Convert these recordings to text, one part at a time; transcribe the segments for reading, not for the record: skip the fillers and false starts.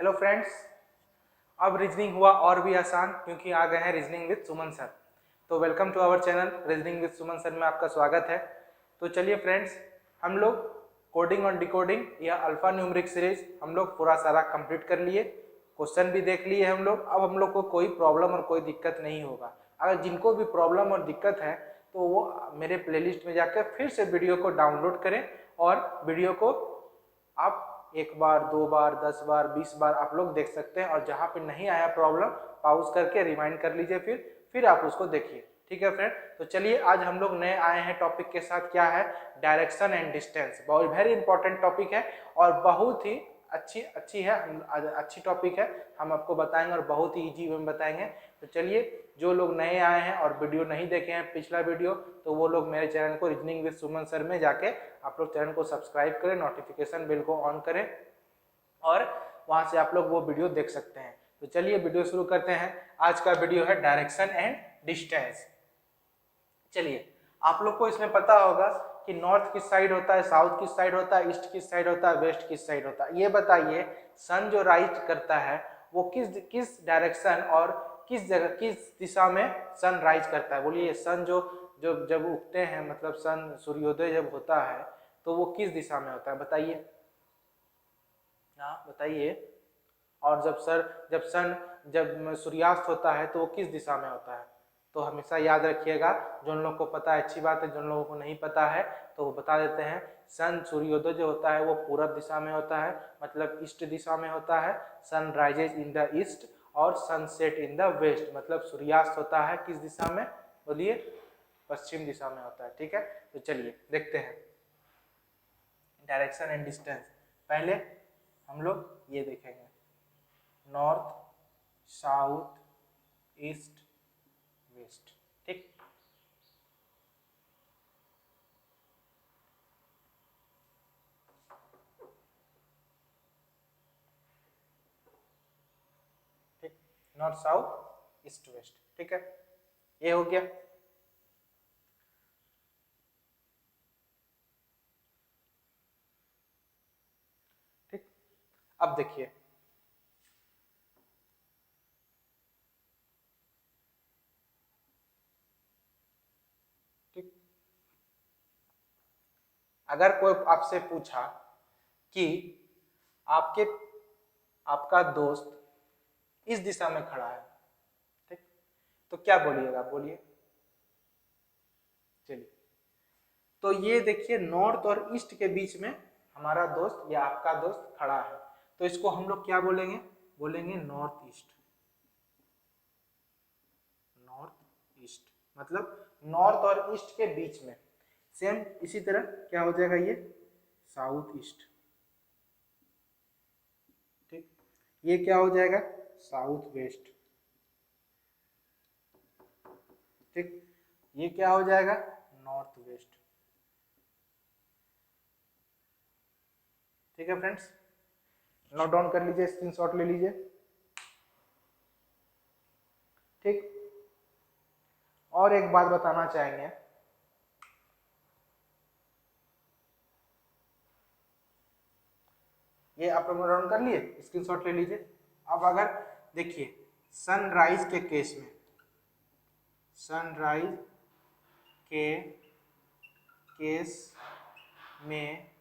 Hello friends, अब reasoning हुआ और भी आसान क्योंकि आ गए हैं रीजनिंग विद सुमन सर। तो welcome to our channel reasoning with Suman sir में आपका स्वागत है। तो चलिए फ्रेंड्स, हम लोग कोडिंग और डिकोडिंग या अल्फा न्यूमेरिक सीरीज हम लोग पूरा सारा कंप्लीट कर लिए, क्वेश्चन भी देख लिए हम लोग। अब हम लोग को कोई प्रॉब्लम और कोई दिक्कत नहीं होगा। अगर जिनको भी प्रॉब्लम और दिक्कत है तो वो मेरे प्लेलिस्ट में जाकर फिर से वीडियो को डाउनलोड करें और वीडियो को आप एक बार, दो बार, 10 बार, 20 बार आप लोग देख सकते हैं। और जहाँ पे नहीं आया प्रॉब्लम, पॉज करके रिमाइंड कर लीजिए, फिर आप उसको देखिए। ठीक है फ्रेंड, तो चलिए आज हम लोग नए आए हैं टॉपिक के साथ। क्या है? Direction and distance. बहुत वेरी इंपॉर्टेंट टॉपिक है और बहुत ही अच्छी है, अच्छी टॉपिक है। हम आपको बताएंगे और बहुत ही इजी वे में बताएंगे। तो चलिए, जो लोग नए आए हैं और वीडियो नहीं देखे हैं पिछला वीडियो, तो वो लोग मेरे चैनल को रीजनिंग विद सुमन सर में जाके आप लोग चैनल को सब्सक्राइब करें, नोटिफिकेशन बेल को ऑन करें और वहां से आप लोग वो वीडियो देख सकते हैं। तो चलिए वीडियो शुरू करते हैं। आज का वीडियो है डायरेक्शन एंड डिस्टेंस। चलिए, आप लोग को इसमें पता होगा कि नॉर्थ किस साइड होता है, साउथ किस साइड होता है, ईस्ट किस साइड होता है, वेस्ट किस साइड होता है। ये बताइए, सन जो राइज करता है वो किस डायरेक्शन और किस जगह, किस दिशा में सन राइज करता है? बोलिए, सन जो जो जब उगते हैं, मतलब सन सूर्योदय जब होता है तो वो किस दिशा में होता है? बताइए, हाँ बताइए। और जब सूर्यास्त होता है तो वो किस दिशा में होता है? तो हमेशा याद रखिएगा। जो लोग को पता है अच्छी बात है, जो लोगों को नहीं पता है तो वो बता देते हैं। सन सूर्योदय जो होता है वो पूरब दिशा में होता है, मतलब ईस्ट दिशा में होता है। Sun rises in the east और सनसेट इन द वेस्ट, मतलब सूर्यास्त होता है किस दिशा में? बोलिए, पश्चिम दिशा में होता है। ठीक है, तो चलिए देखते हैं डायरेक्शन एंड डिस्टेंस। पहले हम लोग ये देखेंगे, नॉर्थ, साउथ, ईस्ट, वेस्ट। ठीक, ठीक, नॉर्थ, साउथ, ईस्ट, वेस्ट। ठीक है, ये हो गया। ठीक, अब देखिए, ठीक, अगर कोई आपसे पूछा कि आपके आपका दोस्त इस दिशा में खड़ा है, ठीक, तो क्या बोलिएगा? बोलिए। चलिए, तो ये देखिए, नॉर्थ और ईस्ट के बीच में हमारा दोस्त या आपका दोस्त खड़ा है, तो इसको हम लोग क्या बोलेंगे? बोलेंगे नॉर्थ ईस्ट। नॉर्थ ईस्ट मतलब नॉर्थ और ईस्ट के बीच में। सेम इसी तरह क्या हो जाएगा ये? South east. ठीक, ये क्या हो जाएगा? South west. ठीक, ये क्या हो जाएगा? North west. ठीक है फ्रेंड्स, नोट डाउन कर लीजिए, स्क्रीनशॉट ले लीजिए। ठीक, और एक बात बताना चाहेंगे, ये आप लोग नोट डाउन कर लिए, स्क्रीनशॉट ले लीजिए। अब अगर देखिए, सनराइज के केस में, सनराइज के केस में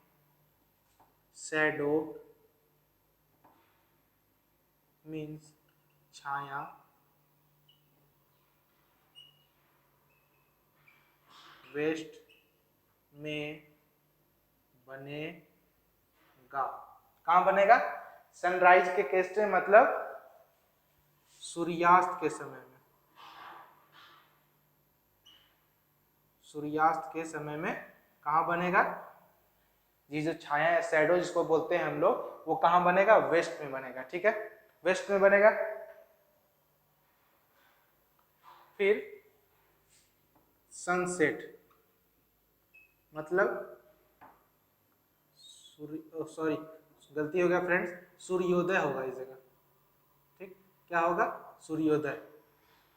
शैडो मीन्स छाया, वेस्ट में बनेगा। कहाँ बनेगा? सनराइज के केस में, मतलब सूर्यास्त के समय में। सूर्यास्त के समय में कहाँ बनेगा? ये जो छाया, शैडो जिसको बोलते हैं हम लोग, वो कहाँ बनेगा? वेस्ट में बनेगा। ठीक है, वेस्ट में बनेगा। फिर सनसेट मतलब सूर्य, सॉरी गलती हो गया फ्रेंड्स, सूर्योदय होगा इस जगह। ठीक, क्या होगा? सूर्योदय।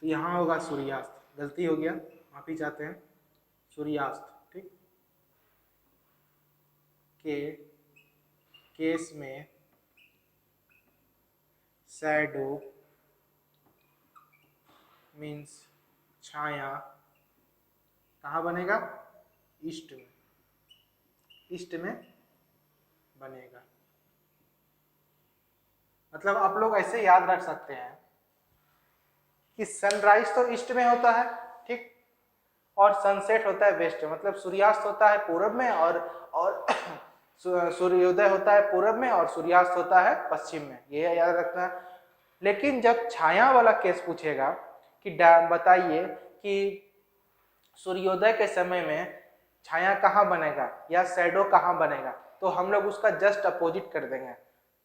तो यहाँ होगा सूर्यास्त, गलती हो गया, माफी चाहते हैं। सूर्यास्त। ठीक, के केस में शैडो मीन्स छाया कहाँ बनेगा? ईस्ट में, ईस्ट में बनेगा। मतलब आप लोग ऐसे याद रख सकते हैं कि सनराइज तो ईस्ट में होता है, ठीक, और सनसेट होता है वेस्ट में, मतलब सूर्यास्त होता है पूरब में और सूर्योदय होता है पूरब में और सूर्यास्त होता है पश्चिम में, ये याद रखना है। लेकिन जब छाया वाला केस पूछेगा कि बताइए कि सूर्योदय के समय में छाया कहाँ बनेगा या शैडो कहाँ बनेगा, तो हम लोग उसका जस्ट अपोजिट कर देंगे।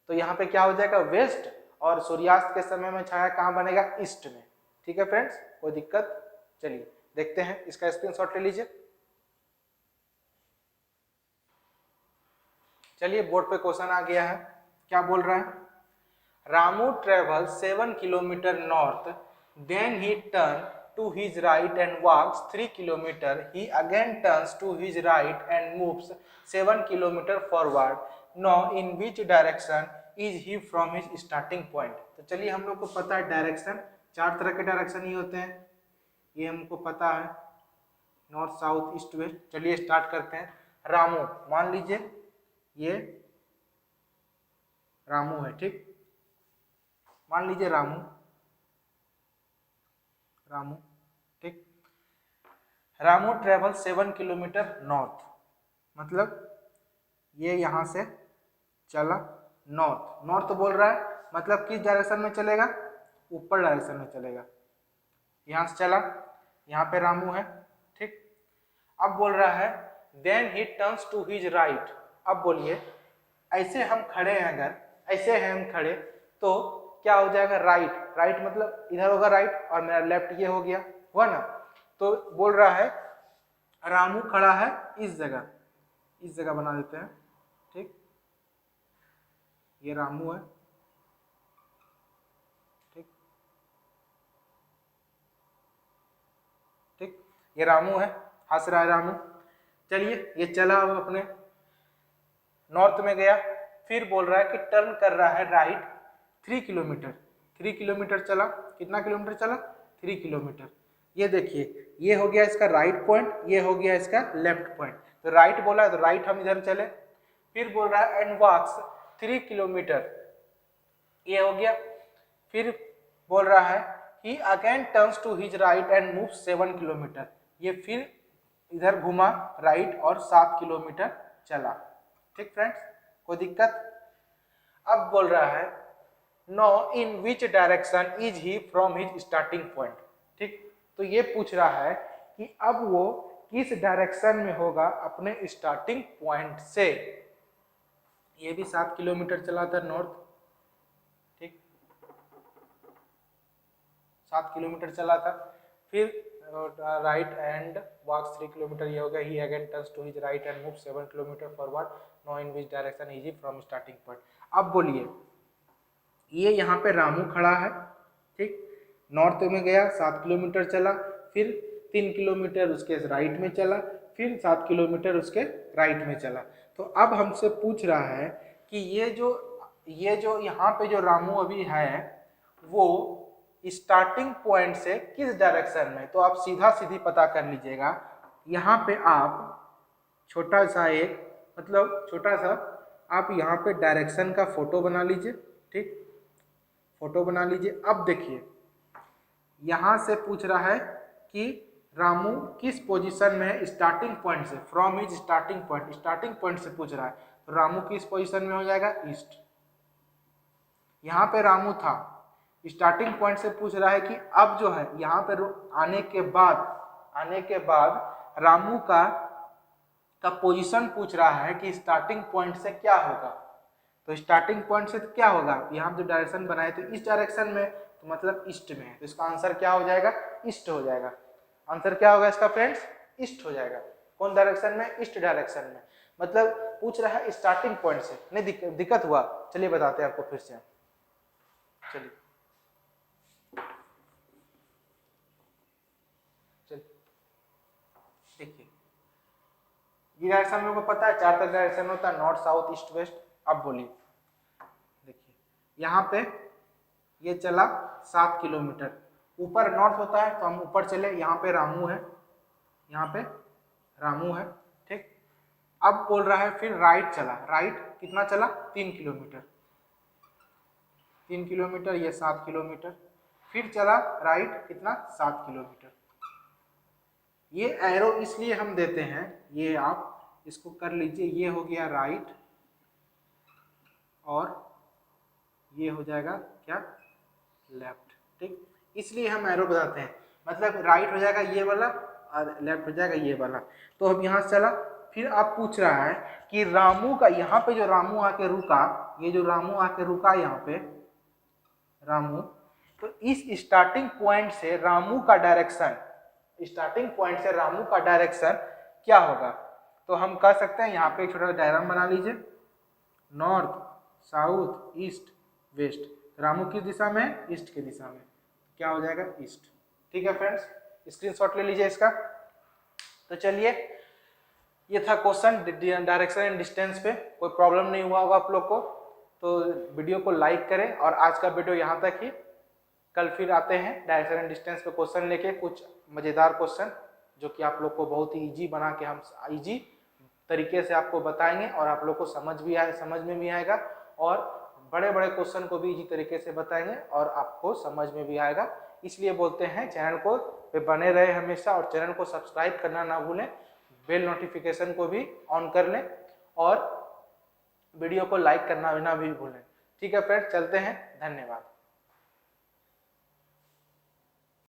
तो यहाँ पे क्या हो जाएगा? वेस्ट, और सूर्यास्त के समय में छाया कहाँ बनेगा? ईस्ट में। ठीक है फ्रेंड्स, कोई दिक्कत? चलिए देखते हैं, इसका स्क्रीनशॉट ले लीजिए। चलिए बोर्ड पे क्वेश्चन आ गया है, क्या बोल रहा है? Ramu travel 7 kilometre north, then he turn to his right and walks 3 kilometer. He again turns to his right and moves 7 kilometer forward. Now in which direction is he from his starting point? तो चलिए, हम लोग को पता है direction, 4 तरह के direction ही होते हैं, ये हमको पता है, नॉर्थ साउथ ईस्ट वेस्ट। चलिए स्टार्ट करते हैं। रामू, मान लीजिए ये रामू है, ठीक, मान लीजिए रामू, रामू, ठीक। रामू ट्रेवल 7 किलोमीटर नॉर्थ, मतलब ये यहां से चला नॉर्थ, नॉर्थ बोल रहा है, मतलब किस डायरेक्शन में चलेगा? ऊपर डायरेक्शन में चलेगा। यहां से चला, यहाँ पे रामू है, ठीक। अब बोल रहा है then he turns to his right. अब बोलिए, ऐसे हम खड़े हैं, अगर ऐसे हैं हम खड़े, तो क्या हो जाएगा? राइट, राइट मतलब इधर होगा राइट, और मेरा लेफ्ट ये हो गया, हुआ ना। तो बोल रहा है रामू खड़ा है इस जगह, इस जगह बना देते हैं, ठीक, ये रामू है, ठीक, ठीक, ये रामू है, हंस रहा है रामू। चलिए ये चला, अब अपने नॉर्थ में गया, फिर बोल रहा है कि टर्न कर रहा है राइट 3 किलोमीटर, 3 किलोमीटर चला। कितना किलोमीटर चला? 3 किलोमीटर। ये देखिए, ये हो गया इसका राइट पॉइंट, ये हो गया इसका लेफ्ट पॉइंट। तो राइट बोला है तो राइट हम इधर चले, फिर बोल रहा है एंड वॉक्स 3 किलोमीटर, ये हो गया। फिर बोल रहा है he again turns to his right and move 7 kilometre, ये फिर इधर घुमा राइट और 7 किलोमीटर चला। ठीक फ्रेंड्स, कोई दिक्कत? अब बोल रहा है no in which direction is he from his starting point. ठीक, तो ये पूछ रहा है कि अब वो किस डायरेक्शन में होगा अपने स्टार्टिंग पॉइंट से। ये भी 7 किलोमीटर चला था नॉर्थ, ठीक, 7 किलोमीटर चला था। फिर राइट एंड वॉक्स 3 किलोमीटर, ये हो गया। He again turns to his right and move 7 kilometre forward, no in which direction is he from starting point. अब बोलिए, ये यहाँ पे रामू खड़ा है, ठीक, नॉर्थ में गया, 7 किलोमीटर चला, फिर 3 किलोमीटर उसके राइट में चला, फिर 7 किलोमीटर उसके राइट में चला। तो अब हमसे पूछ रहा है कि ये जो यहाँ पे जो रामू अभी है वो स्टार्टिंग पॉइंट से किस डायरेक्शन में। तो आप सीधा सीधी पता कर लीजिएगा। यहाँ पे आप छोटा सा एक, मतलब छोटा सा आप यहाँ पे डायरेक्शन का फोटो बना लीजिए, ठीक, फोटो बना लीजिए। अब देखिए, यहाँ से पूछ रहा है कि रामू किस पोजीशन में है स्टार्टिंग पॉइंट से, from his starting point, starting point से पूछ रहा है। तो रामू किस पोजीशन में हो जाएगा? ईस्ट। यहाँ पे रामू था, स्टार्टिंग पॉइंट से पूछ रहा है कि अब जो है यहाँ पे आने के बाद रामू का पोजीशन पूछ रहा है कि स्टार्टिंग पॉइंट से क्या होगा। तो स्टार्टिंग पॉइंट से क्या होगा? यहाँ जो डायरेक्शन बनाए तो इस डायरेक्शन में, तो मतलब ईस्ट में है, तो इसका आंसर क्या हो जाएगा? ईस्ट हो जाएगा। आंसर क्या होगा इसका फ्रेंड्स? ईस्ट हो जाएगा। कौन डायरेक्शन में? ईस्ट डायरेक्शन में। मतलब पूछ रहा है स्टार्टिंग पॉइंट से। नहीं दिक्कत हुआ? चलिए बताते हैं आपको फिर से। चलिए देखिए, ये डायरेक्शन हम लोग को पता है, 4 तरह डायरेक्शन होता है, नॉर्थ साउथ ईस्ट वेस्ट। अब बोलिए, देखिए यहाँ पे ये चला 7 किलोमीटर। ऊपर नॉर्थ होता है तो हम ऊपर चले, यहाँ पे रामू है, यहाँ पे रामू है, ठीक। अब बोल रहा है फिर राइट चला, राइट कितना चला 3 किलोमीटर, 3 किलोमीटर, ये 7 किलोमीटर। फिर चला राइट कितना 7 किलोमीटर। ये एरो इसलिए हम देते हैं, ये आप इसको कर लीजिए, ये हो गया राइट और ये हो जाएगा क्या लेफ्ट, ठीक। इसलिए हम एरो बताते हैं, मतलब राइट हो जाएगा ये वाला और लेफ्ट हो जाएगा ये वाला। तो अब यहाँ से चला, फिर आप पूछ रहा है कि रामू का, यहाँ पे जो रामू आके रुका, ये जो रामू आके रुका यहाँ पे रामू, तो इस स्टार्टिंग पॉइंट से रामू का डायरेक्शन, स्टार्टिंग पॉइंट से रामू का डायरेक्शन क्या होगा। तो हम कह सकते हैं, यहाँ पे एक छोटा डायग्राम बना लीजिए, north south east west. Ramu किस दिशा में है, ईस्ट की दिशा में, क्या हो जाएगा ईस्ट, ठीक है फ्रेंड्स। स्क्रीनशॉट ले लीजिए इसका। तो चलिए, ये था क्वेश्चन डायरेक्शन एंड डिस्टेंस पे। कोई प्रॉब्लम नहीं हुआ होगा आप लोग को, तो वीडियो को लाइक करें। और आज का वीडियो यहाँ तक ही, कल फिर आते हैं डायरेक्शन एंड डिस्टेंस पे क्वेश्चन लेके, कुछ मज़ेदार क्वेश्चन जो कि आप लोग को बहुत ही ईजी बना के हम ईजी तरीके से आपको बताएंगे और आप लोग को समझ में भी आएगा, और बड़े बड़े क्वेश्चन को भी इजी तरीके से बताएंगे और आपको समझ में भी आएगा। इसलिए बोलते हैं चैनल को पे बने रहे हमेशा, और चैनल को सब्सक्राइब करना ना भूलें, बेल नोटिफिकेशन को भी ऑन कर लें और वीडियो को लाइक करना भी ना भूलें। ठीक है फ्रेंड्स, चलते हैं, धन्यवाद।